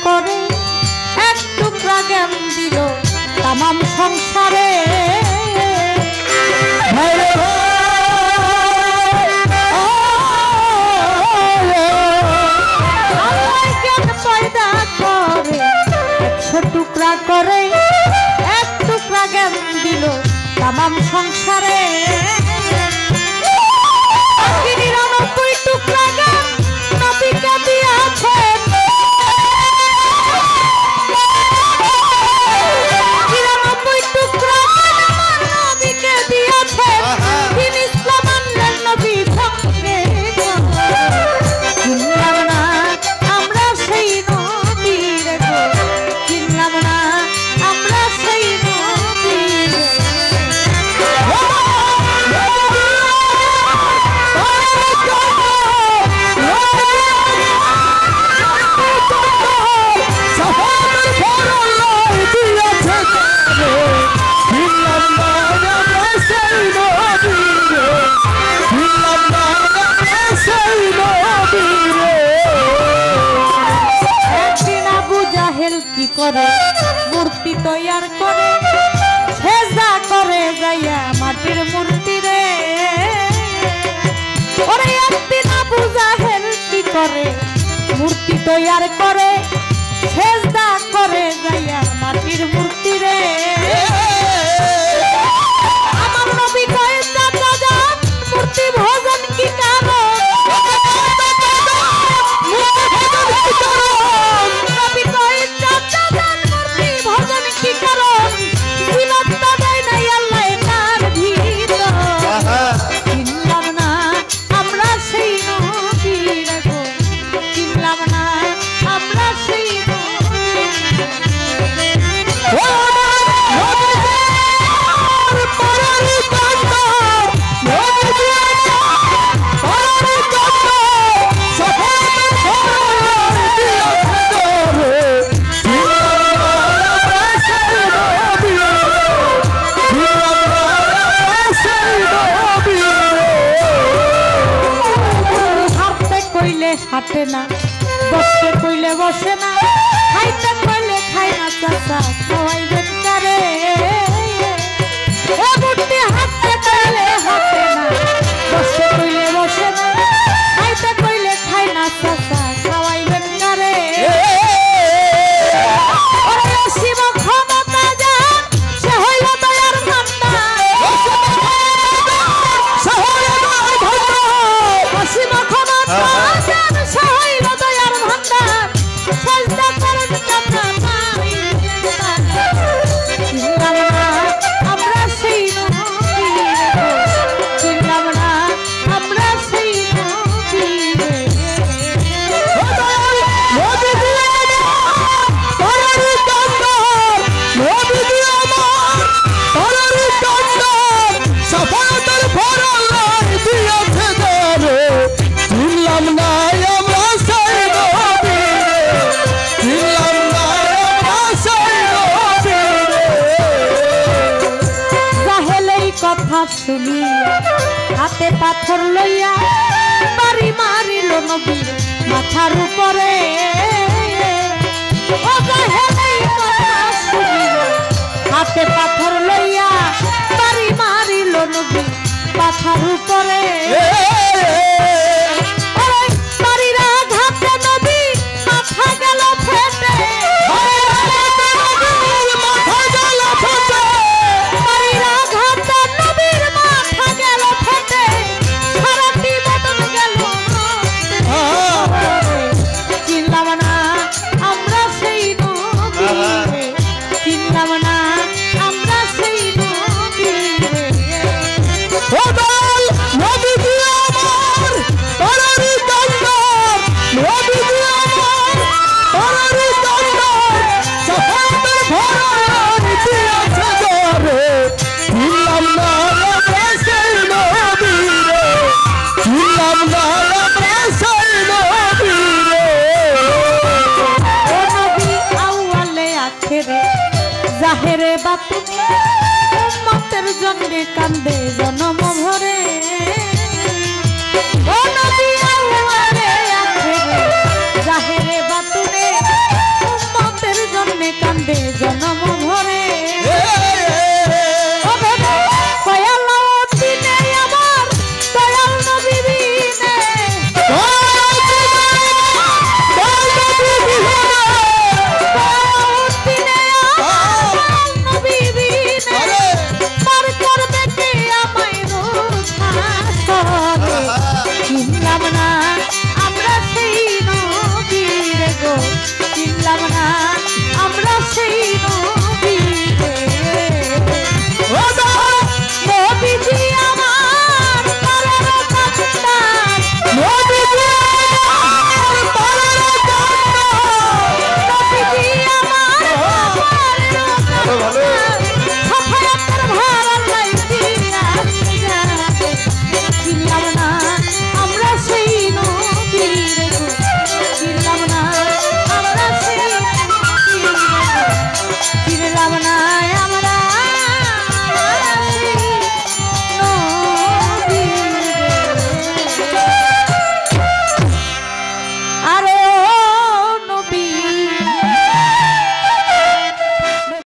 করে এক টুকরা জ্ঞান দিল তামাম সংসারে। টুকরা করে এক টুকরা জ্ঞান দিল তামাম সংসারে। 99 টুকরা জ্ঞান নবীকে দিয়েছেন, 99 টুকরা জ্ঞান নবীকে দিয়েছেন। দিন ইসলাম আনলেন নবী সঙ্গে, চিনলাম না আমরা সেই নবীর গো, চিনলাম না আমরা সেই নবীর। কি করে মূর্তি তৈয়ার করে সেজদা করে যাইয়া মাটির মূর্তি রে। ওরে একদিন আবু জাহেল কি করে মূর্তি তৈয়ার করে সেজদা করে যাইয়া মাটির মূর্তি রে। আমার নবী কয় চাচা যান মূর্তি ভজন কি কারণ, হাঁটে না, বসতে কইলে বসে না, খাইতে কইলে খাই না চাচা খাওয়াইবেন কারে। ও বুদ্ধি হাঁটতে কইলে হাঁটে না, বসতে কইলে বসে না, খাইতে কইলে খাই না চাচা খাওয়াইবেন কারে। ওরে অসীম ক্ষমতা যান সে হইল দয়ার ভান্ডার, অসীম ক্ষমতা শুনিয়া হাতে পাথর লইয়া বাড়ি মারিল নবীর মাথার উপরে। হাতে পাথর লইয়া বাড়ি মারিল নবীর মাথার উপরে। জাহেরে বাতুনে উম্মতের জন্যে কান্দে জনম ভরে। ও নবী আউয়ালে আখেরে জাহেরে বাতুনে আমরা সেই নবীর গো চিনলাম না আমরা সেই